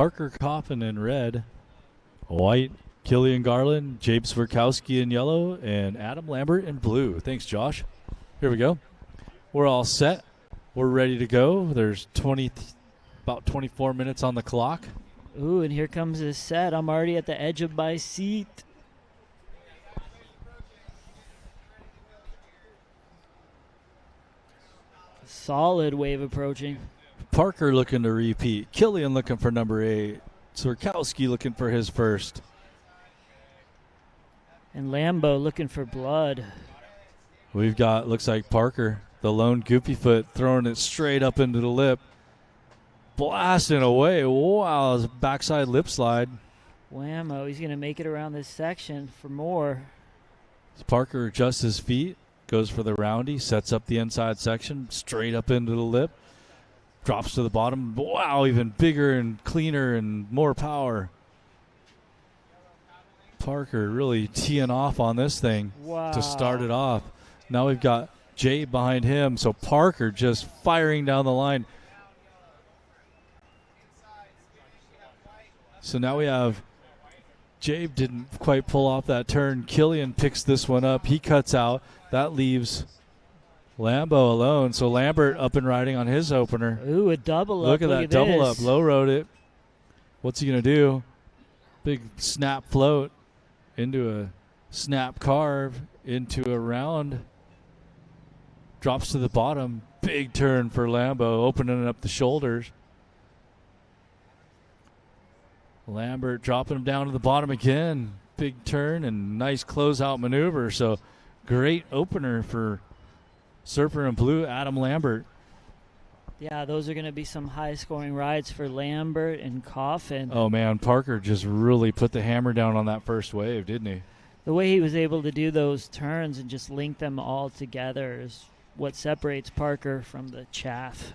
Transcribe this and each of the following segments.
Parker Coffin in red. White, Killian Garland, Jabe Swerkowski in yellow, and Adam Lambert in blue. Thanks, Josh. Here we go. We're all set. We're ready to go. There's about 24 minutes on the clock. Ooh, and here comes this set. I'm already at the edge of my seat. Solid wave approaching. Parker looking to repeat. Killian looking for number 8. Swerkowski looking for his first. And Lambo looking for blood. We've got, looks like Parker, the lone goopy foot, throwing it straight up into the lip. Blasting away. Wow, his backside lip slide. Whammo, he's going to make it around this section for more. As Parker adjusts his feet, goes for the roundy, sets up the inside section, straight up into the lip. Drops to the bottom. Wow, even bigger and cleaner and more power. Parker really teeing off on this thing to start it off. Now we've got Jay behind him, so Parker just firing down the line. So now we have Jabe didn't quite pull off that turn. Killian picks this one up. He cuts out. That leaves Lambo alone. So Lambert up and riding on his opener. Ooh, a double up. Look at that double up. Low rode it. What's he going to do? Big snap float into a snap carve into a round. Drops to the bottom. Big turn for Lambo, opening up the shoulders. Lambert dropping him down to the bottom again. Big turn and nice closeout maneuver. So great opener for Surfer in blue, Adam Lambert. Yeah, those are going to be some high-scoring rides for Lambert and Coffin. Oh, man, Parker just really put the hammer down on that first wave, didn't he? The way he was able to do those turns and just link them all together is what separates Parker from the chaff.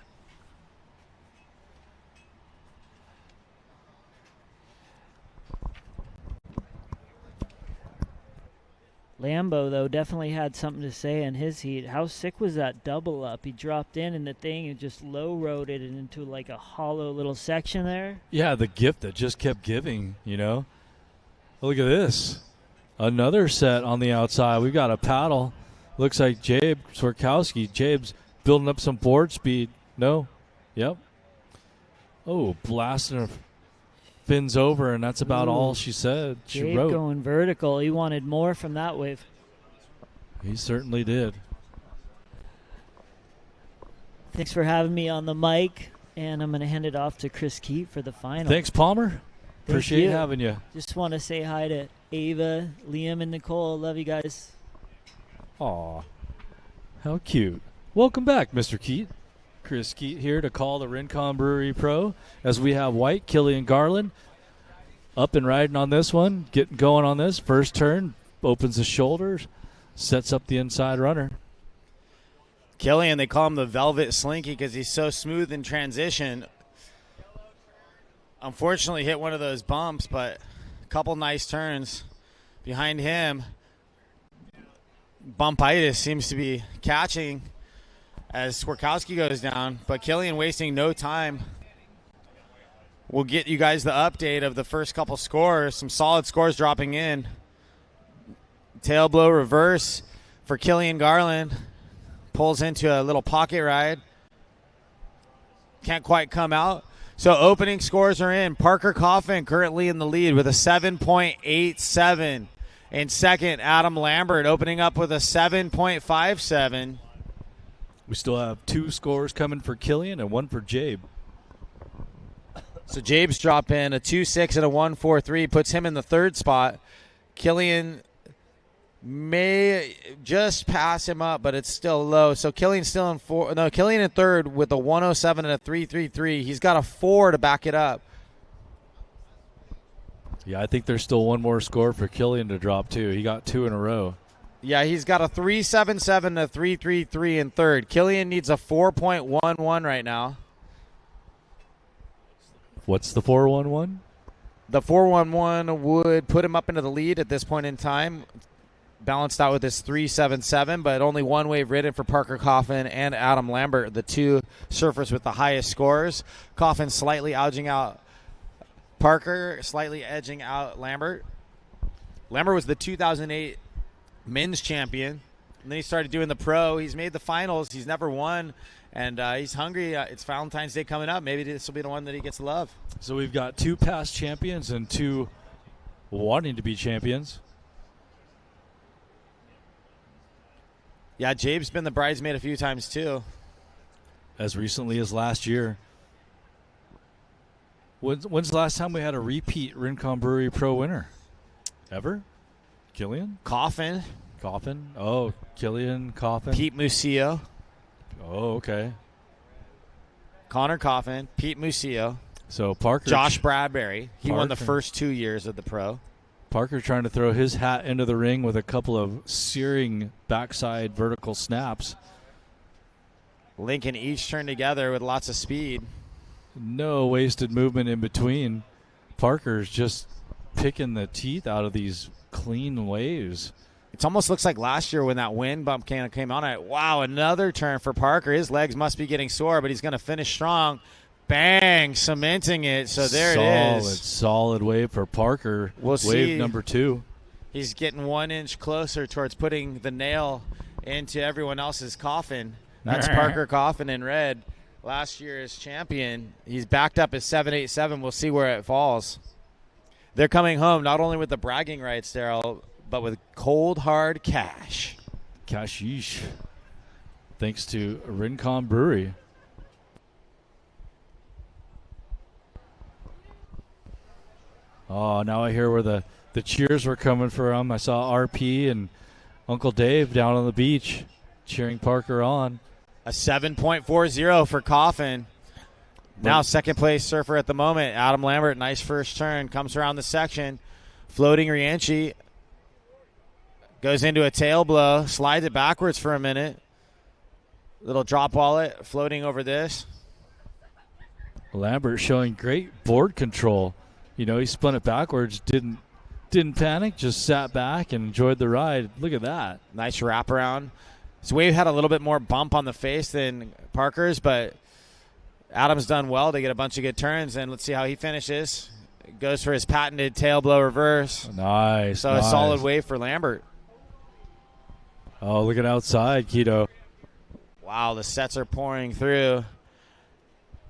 Lambo, though, definitely had something to say in his heat. How sick was that double up? He dropped in the thing and just low-rode it into like a hollow little section there. Yeah, the gift that just kept giving, you know. Look at this. Another set on the outside. We've got a paddle. Looks like Jabe Swerkowski. Jabe's building up some board speed. No? Yep. Oh, blasting her fins over, and that's about all she said. She Jabe wrote. Going vertical. He wanted more from that wave. He certainly did. Thanks for having me on the mic, and I'm going to hand it off to Chris Keat for the final. Thanks, Palmer. Appreciate having you. Just want to say hi to Ava, Liam, and Nicole. Love you guys. Aw, how cute. Welcome back, Mr. Keat. Chris Keat here to call the Rincon Brewery Pro as we have White, Killian Garland up and riding on this one, getting going on this. First turn, opens the shoulders, sets up the inside runner. Killian, they call him the Velvet Slinky because he's so smooth in transition. Unfortunately hit one of those bumps, but a couple nice turns behind him. Bumpitis seems to be catching as Swerkowski goes down, but Killian wasting no time. We'll get you guys the update of the first couple scores. Some solid scores dropping in. Tail blow reverse for Killian Garland. Pulls into a little pocket ride. Can't quite come out. So opening scores are in. Parker Coffin currently in the lead with a 7.87. In second, Adam Lambert opening up with a 7.57. We still have 2 scores coming for Killian and 1 for Jabe. So Jabe's drop in a 2.6 and a 1.43, puts him in the third spot. Killian may just pass him up, but it's still low. So Killian's still in Killian in third with a 107 and a 3.33. He's got a 4 to back it up. Yeah, I think there's still 1 more score for Killian to drop too. He got 2 in a row. Yeah, he's got a 3.77 and a 3.33 in third. Killian needs a 4.11 right now. What's the 4.11? The 4.11 would put him up into the lead at this point in time. Balanced out with this 3.77, but only one wave ridden for Parker Coffin and Adam Lambert, the 2 surfers with the highest scores. Coffin slightly edging out Parker slightly edging out Lambert. Lambert was the 2008 men's champion. And then he started doing the pro. He's made the finals. He's never won. And he's hungry. It's Valentine's Day coming up. Maybe this will be the one that he gets love. So we've got 2 past champions and 2 wanting to be champions. Yeah, Jabe's been the bridesmaid a few times too. As recently as last year. When's the last time we had a repeat Rincon Brewery Pro winner? Ever? Killian? Coffin. Oh, Killian, Coffin. Pete Musillo. Oh, okay. Connor Coffin. Pete Musillo. So Parker. Josh Bradbury. He won the Parker. first 2 years of the pro. Parker trying to throw his hat into the ring with a couple of searing backside vertical snaps. Lincoln each turned together with lots of speed. No wasted movement in between. Parker's just picking the teeth out of these clean waves. It almost looks like last year when that wind bump came on it. Wow, another turn for Parker. His legs must be getting sore, but he's going to finish strong. Bang, cementing it. So there it is. Solid wave for Parker. We'll wave see. number 2. He's getting 1 inch closer towards putting the nail into everyone else's coffin. That's Parker Coffin in red. Last year's champion. He's backed up his 787. We'll see where it falls. They're coming home not only with the bragging rights, Daryl, but with cold, hard cash. Cashish. Thanks to Rincon Brewery. Oh, now I hear where the cheers were coming from. I saw RP and Uncle Dave down on the beach cheering Parker on. A 7.40 for Coffin. Now second place surfer at the moment. Adam Lambert, nice first turn. Comes around the section. Floating Rienchi. Goes into a tail blow. Slides it backwards for a minute. Little drop wallet floating over this. Lambert showing great board control. You know, he spun it backwards, didn't panic, just sat back and enjoyed the ride. Look at that. Nice wraparound. His wave had a little bit more bump on the face than Parker's, but Adam's done well to get a bunch of good turns, and let's see how he finishes. Goes for his patented tail blow reverse. Nice. So nice. A solid wave for Lambert. Oh, look at outside, Keto. Wow, the sets are pouring through.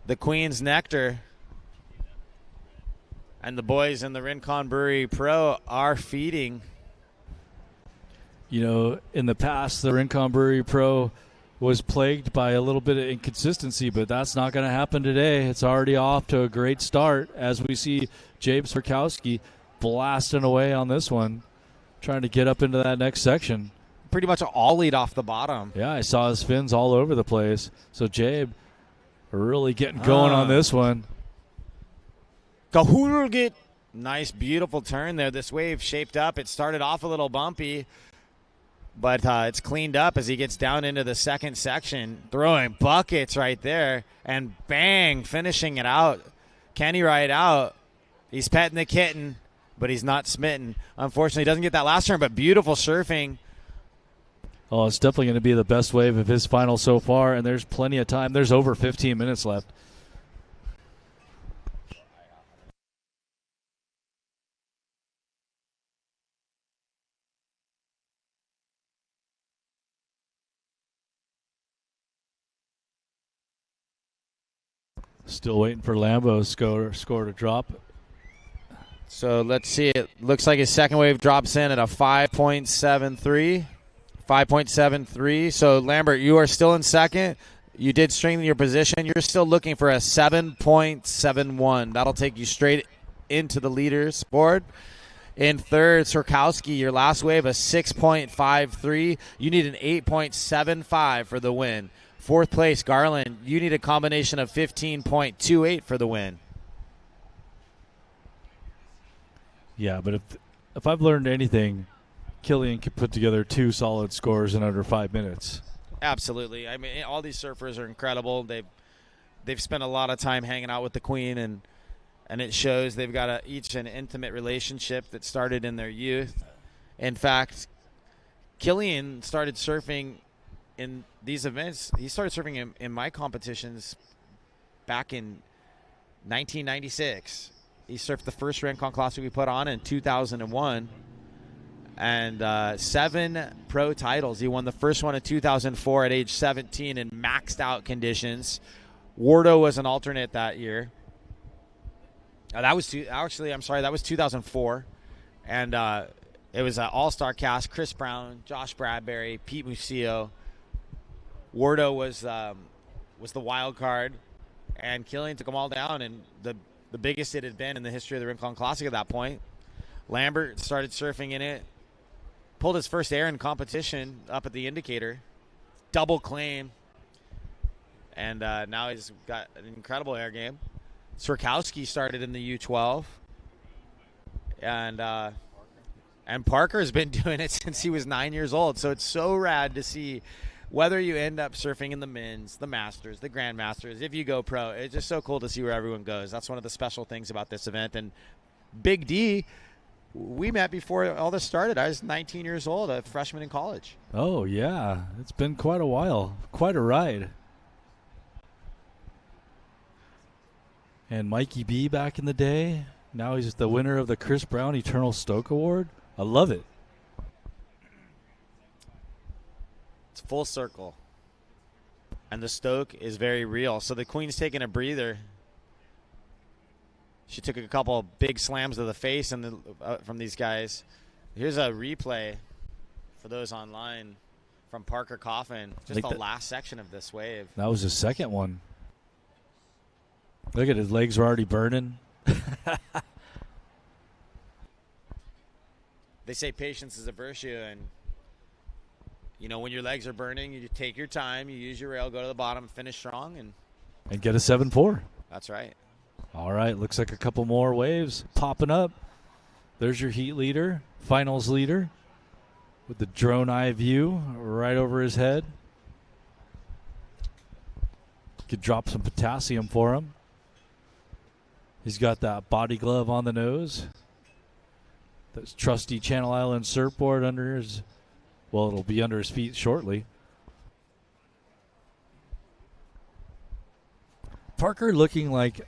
The Queen's Nectar. And the boys in the Rincon Brewery Pro are feeding. You know, in the past, the Rincon Brewery Pro was plagued by a little bit of inconsistency, but that's not going to happen today. It's already off to a great start as we see Jabe Swerkowski blasting away on this one, trying to get up into that next section. Pretty much all lead off the bottom. Yeah, I saw his fins all over the place. So Jabe really getting going on this one. Kahulgit. Nice, beautiful turn there. This wave shaped up. It started off a little bumpy, but it's cleaned up as he gets down into the second section, throwing buckets right there, and bang, finishing it out. Kenny right out. He's petting the kitten, but he's not smitten. Unfortunately, he doesn't get that last turn, but beautiful surfing. Oh, it's definitely going to be the best wave of his final so far, and there's plenty of time. There's over 15 minutes left. Still waiting for Lambo's score to drop. So let's see. It looks like his second wave drops in at a 5.73. 5.73. So, Lambert, you are still in second. You did strengthen your position. You're still looking for a 7.71. That'll take you straight into the leaders board. In third, Swerkowski, your last wave, a 6.53. You need an 8.75 for the win. Fourth place, Garland, you need a combination of 15.28 for the win. Yeah, but if I've learned anything, Killian can put together 2 solid scores in under 5 minutes. Absolutely. I mean, all these surfers are incredible. They've spent a lot of time hanging out with the Queen, and it shows. They've got each an intimate relationship that started in their youth. In fact, Killian started surfing in these events. He started surfing in my competitions back in 1996. He surfed the first Rincon Classic we put on in 2001. And 7 pro titles. He won the first one in 2004 at age 17 in maxed out conditions. Wardo was an alternate that year. That was 2004. And it was an all-star cast. Chris Brown, Josh Bradbury, Pete Musillo. Wardo was the wild card. And Killian took them all down. And the biggest it had been in the history of the Rincon Classic at that point. Lambert started surfing in it. Pulled his first air in competition up at the Indicator. Double claim. And now he's got an incredible air game. Swerkowski started in the U12. And Parker's been doing it since he was 9 years old. So it's so rad to see whether you end up surfing in the Men's, the Masters, the Grandmasters, if you go pro. It's just so cool to see where everyone goes. That's one of the special things about this event. And Big D, we met before all this started. I was 19 years old, a freshman in college. Oh, yeah. It's been quite a while. Quite a ride. And Mikey B back in the day. Now he's the winner of the Chris Brown Eternal Stoke Award. I love it. It's full circle. And the Stoke is very real. So the Queen's taking a breather. She took a couple big slams to the face from these guys. Here's a replay for those online from Parker Coffin. Just the last section of this wave. That was his second one. Look at his legs are already burning. They say patience is a virtue, and when your legs are burning, you take your time, you use your rail, go to the bottom, finish strong, and get a 7-4. That's right. All right, looks like a couple more waves popping up. There's your heat leader, finals leader, with the drone eye view right over his head. Could drop some potassium for him. He's got that body glove on the nose. That trusty Channel Island surfboard under his, well, it'll be under his feet shortly. Parker looking like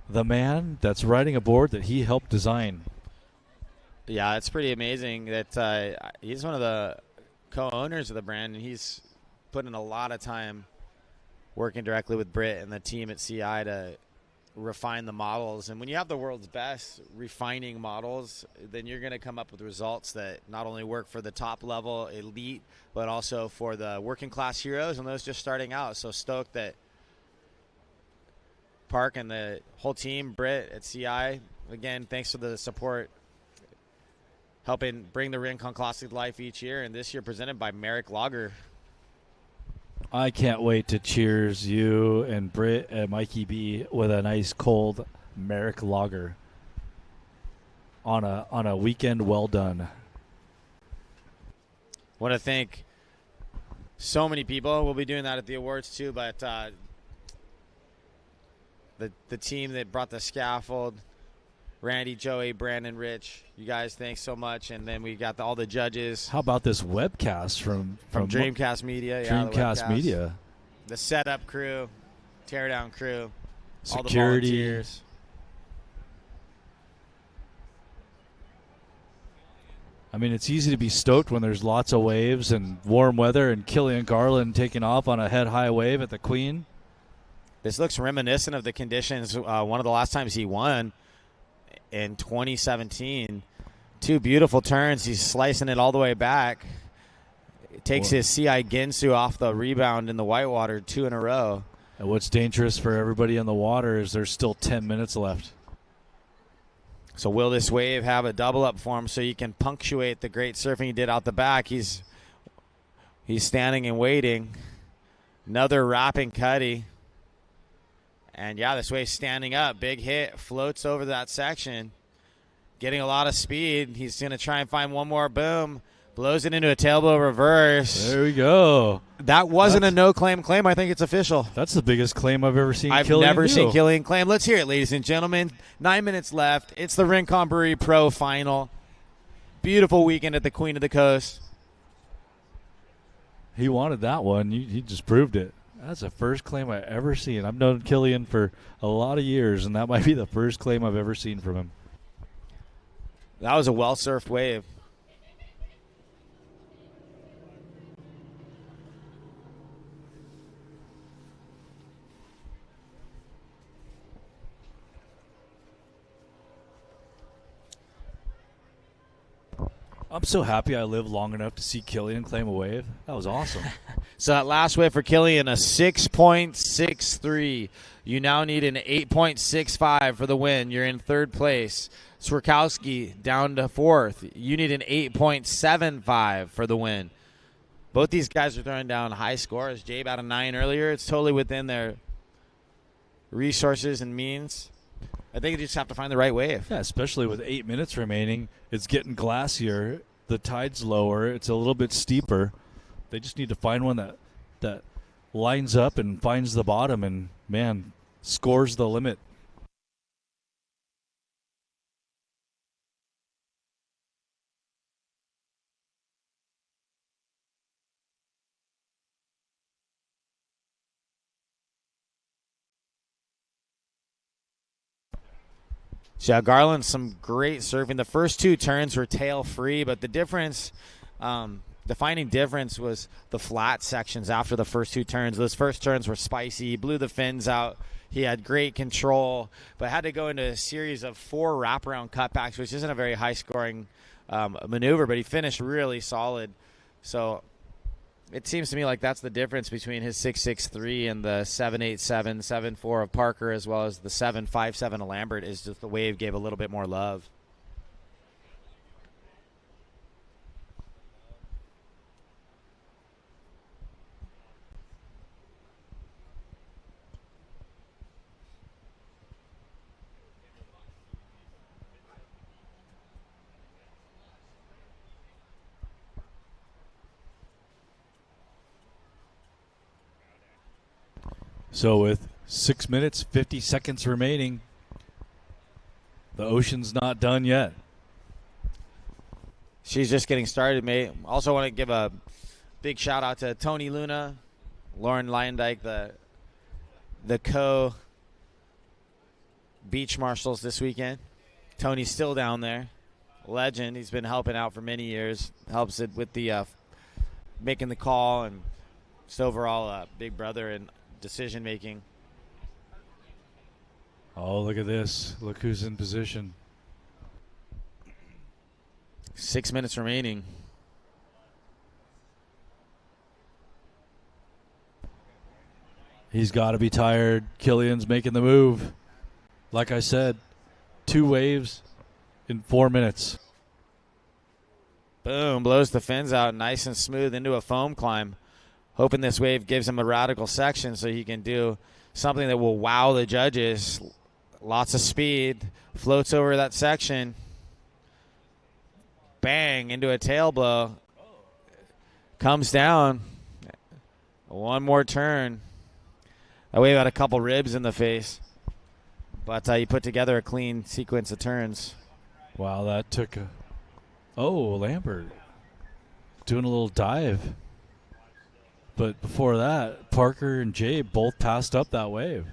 the man that's riding a board that he helped design. Yeah, it's pretty amazing that he's one of the co-owners of the brand, and he's put in a lot of time working directly with Britt and the team at CI to refine the models. And when you have the world's best refining models, then you're going to come up with results that not only work for the top level elite, but also for the working class heroes and those just starting out. So stoked that Park and the whole team, Britt at CI, again, thanks for the support, helping bring the Rincon Classic to life each year. And this year presented by Merrick Lager. I can't wait to cheers you and Britt and Mikey B with a nice cold Merrick Lager on a weekend well done. Want to thank so many people. We'll be doing that at the awards too, but the team that brought the scaffold, Randy, Joey, Brandon, Rich, you guys, thanks so much. And then we got all the judges. How about this webcast from Dreamcast Media? Dreamcast Media. The setup crew, teardown crew, security, all the volunteers. I mean, it's easy to be stoked when there's lots of waves and warm weather and Killian Garland taking off on a head-high wave at the Queen. This looks reminiscent of the conditions one of the last times he won in 2017. 2 beautiful turns. He's slicing it all the way back. It takes his CI Ginsu off the rebound in the whitewater 2 in a row. And what's dangerous for everybody on the water is there's still 10 minutes left. So will this wave have a double up for him so you can punctuate the great surfing he did out the back? He's standing and waiting. Another wrapping cutty. And, yeah, this wave's standing up. Big hit. Floats over that section. Getting a lot of speed. He's going to try and find one more boom. Blows it into a tailboat reverse. There we go. That wasn't a no-claim claim. I think it's official. That's the biggest claim I've ever seen. I've never seen Killian claim. Let's hear it, ladies and gentlemen. 9 minutes left. It's the Rincon Brewery Pro Final. Beautiful weekend at the Queen of the Coast. He wanted that one. He just proved it. That's the first claim I've ever seen. I've known Killian for a lot of years, and that might be the first claim I've ever seen from him. That was a well-surfed wave. I'm so happy I lived long enough to see Killian claim a wave. That was awesome. So that last wave for Killian, a 6.63. You now need an 8.65 for the win. You're in third place. Swerkowski down to fourth. You need an 8.75 for the win. Both these guys are throwing down high scores. Jabe had a 9 earlier. It's totally within their resources and means. I think you just have to find the right wave. Yeah, especially with 8 minutes remaining. It's getting glassier. The tide's lower. It's a little bit steeper. They just need to find one that lines up and finds the bottom and, man, scores the limit. So yeah, Garland, some great surfing. The first 2 turns were tail free, but the difference, defining difference was the flat sections after the first 2 turns. Those first turns were spicy. He blew the fins out. He had great control, but had to go into a series of 4 wraparound cutbacks, which isn't a very high-scoring maneuver, but he finished really solid. So it seems to me like that's the difference between his 6.63 and the 7.87, 7.4 of Parker, as well as the 7.57 of Lambert, is just the wave gave a little bit more love. So with 6 minutes, 50 seconds remaining, the ocean's not done yet. She's just getting started, mate. Also want to give a big shout out to Tony Luna, Lauren Leyendyke, the co-beach marshals this weekend. Tony's still down there. Legend. He's been helping out for many years. Helps it with the making the call and just overall big brother and decision making. Oh, look at this. Look who's in position. 6 minutes remaining. He's got to be tired. Killian's making the move. Like I said, 2 waves in 4 minutes. Boom, blows the fins out nice and smooth into a foam climb. Hoping this wave gives him a radical section so he can do something that will wow the judges. Lots of speed. Floats over that section. Bang, into a tail blow. Comes down. One more turn. That wave had a couple ribs in the face. But he put together a clean sequence of turns. Wow, that took a... Oh, Lambert doing a little dive. But before that, Parker and Jay both passed up that wave.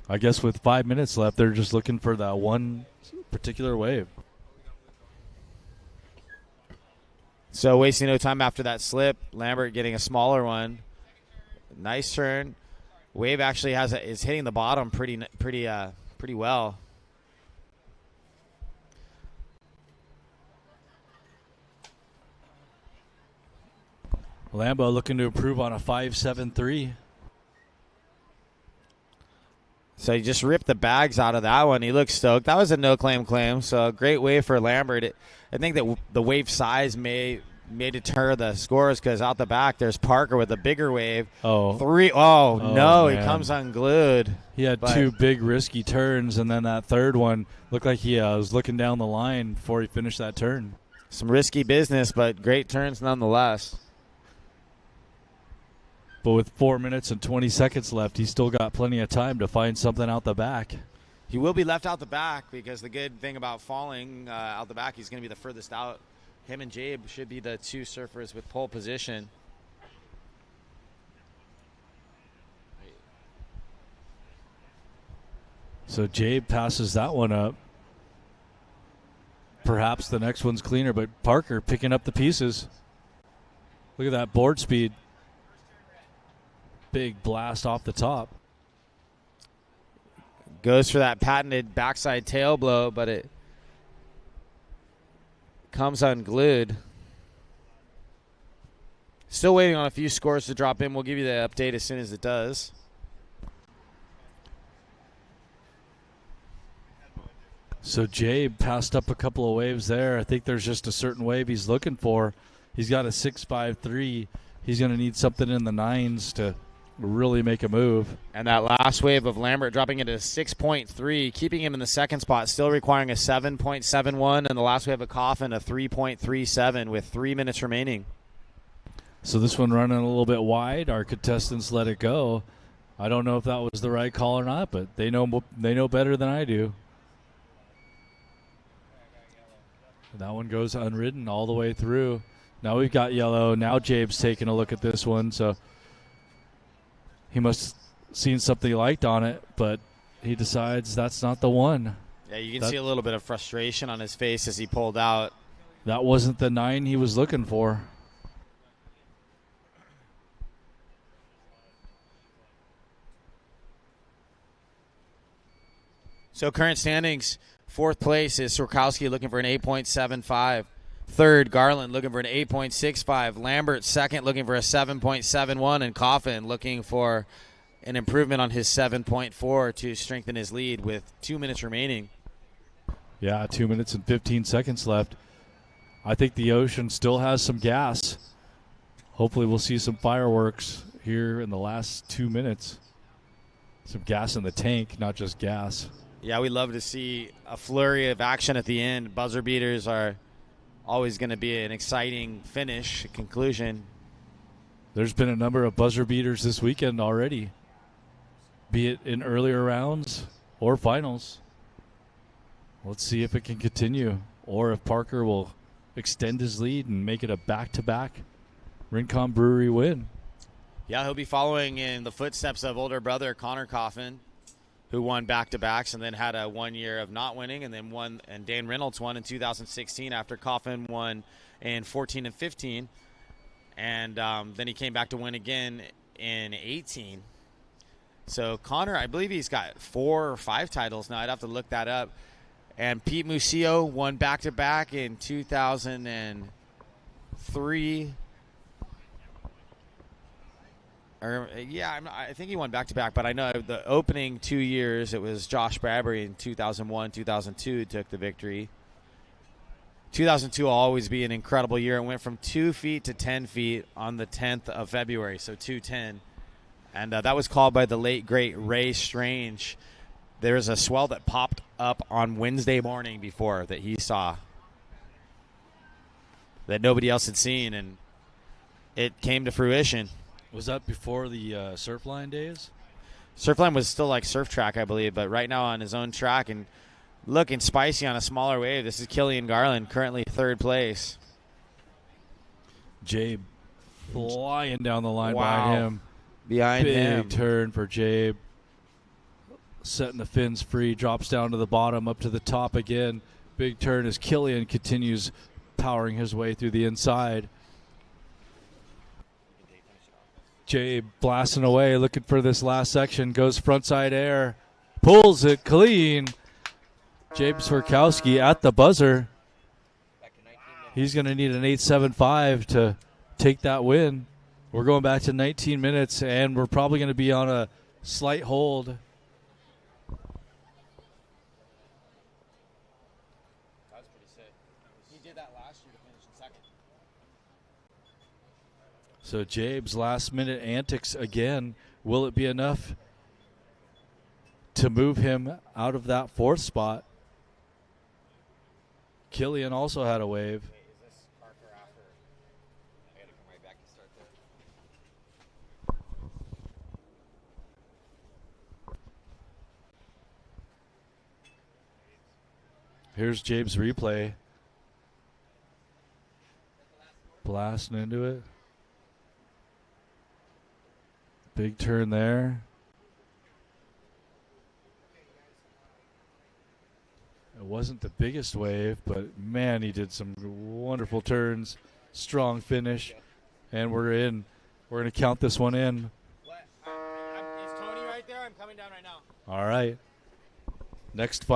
I guess with 5 minutes left, they're just looking for that one particular wave. So wasting no time after that slip, Lambert getting a smaller one. Nice turn. Wave actually is hitting the bottom pretty well. Lambo looking to improve on a 5.73. So he just ripped the bags out of that one. He looks stoked. That was a no-claim, so a great wave for Lambert. I think that the wave size may deter the scores because out the back there's Parker with a bigger wave. Oh. No, man. He comes unglued. He had 2 big risky turns, and then that third one looked like he was looking down the line before he finished that turn. Some risky business, but great turns nonetheless. But with 4 minutes and 20 seconds left, he's still got plenty of time to find something out the back. He will be left out the back because the good thing about falling out the back, he's going to be the furthest out. Him and Jabe should be the 2 surfers with pole position. So Jabe passes that one up. Perhaps the next one's cleaner, but Parker picking up the pieces. Look at that board speed. Big blast off the top. Goes for that patented backside tail blow, but it comes unglued. Still waiting on a few scores to drop in. We'll give you the update as soon as it does. So Jabe passed up a couple of waves there. I think there's just a certain wave he's looking for. He's got a 6.53. He's going to need something in the 9s to really make a move. And that last wave of Lambert dropping into 6.3, keeping him in the second spot, still requiring a 7.71, and the last wave of Coffin, a 3.37 with 3 minutes remaining. So this one running a little bit wide. Our contestants let it go. I don't know if that was the right call or not, but they know better than I do. That one goes unridden all the way through. Now we've got yellow. Now Jabe's taking a look at this one, so he must have seen something he liked on it, but he decides that's not the one. Yeah, you can see a little bit of frustration on his face as he pulled out. That wasn't the 9 he was looking for. So current standings, fourth place is Swerkowski looking for an 8.75. Third, Garland looking for an 8.65. Lambert second looking for a 7.71. And Coffin looking for an improvement on his 7.4 to strengthen his lead with 2 minutes remaining. Yeah, 2 minutes and 15 seconds left. I think the Ocean still has some gas. Hopefully we'll see some fireworks here in the last 2 minutes. Some gas in the tank, not just gas. Yeah, we love to see a flurry of action at the end. Buzzer beaters are always going to be an exciting finish, conclusion. There's been a number of buzzer beaters this weekend already, be it in earlier rounds or finals. Let's see if it can continue or if Parker will extend his lead and make it a back-to-back Rincon Brewery win. Yeah, he'll be following in the footsteps of older brother Connor Coffin, who won back-to-backs and then had a 1 year of not winning, and then won, and Dan Reynolds won in 2016 after Coffin won in 14 and 15, and then he came back to win again in 18. So Connor, I believe he's got 4 or 5 titles now. I'd have to look that up. And Pete Musio won back-to-back in 2003. I think he won back-to-back, but I know the opening 2 years, it was Josh Bradbury in 2001, 2002 took the victory. 2002 will always be an incredible year. It went from 2 feet to 10 feet on the 10th of February, so 210. And that was called by the late, great Ray Strange. There was a swell that popped up on Wednesday morning before that he saw that nobody else had seen, and it came to fruition. Was that before the Surfline days? Surfline was still like Surf Track, I believe, but right now on his own track and looking spicy on a smaller wave. This is Killian Garland, currently third place. Jabe flying down the line Wow. behind him. Behind him. Big turn for Jabe. Setting the fins free, drops down to the bottom, up to the top again. Big turn as Killian continues powering his way through the inside. Jabe blasting away, looking for this last section. Goes frontside air. Pulls it clean. Jabe Swerkowski at the buzzer. He's going to need an 8.75 to take that win. We're going back to 19 minutes, and we're probably going to be on a slight hold. That's pretty sick. He did that last year to finish in second. So Jabe's last-minute antics again. Will it be enough to move him out of that 4th spot? Killian also had a wave. Wait, is this Parker after? I gotta come right back and start there. Here's Jabe's replay. Blasting into it. Big turn there. wasn't the biggest wave, but man, he did some wonderful turns, strong finish, and we're in. We're going to count this one in. Is Tony right there? I'm coming down right now. All right. Next fight.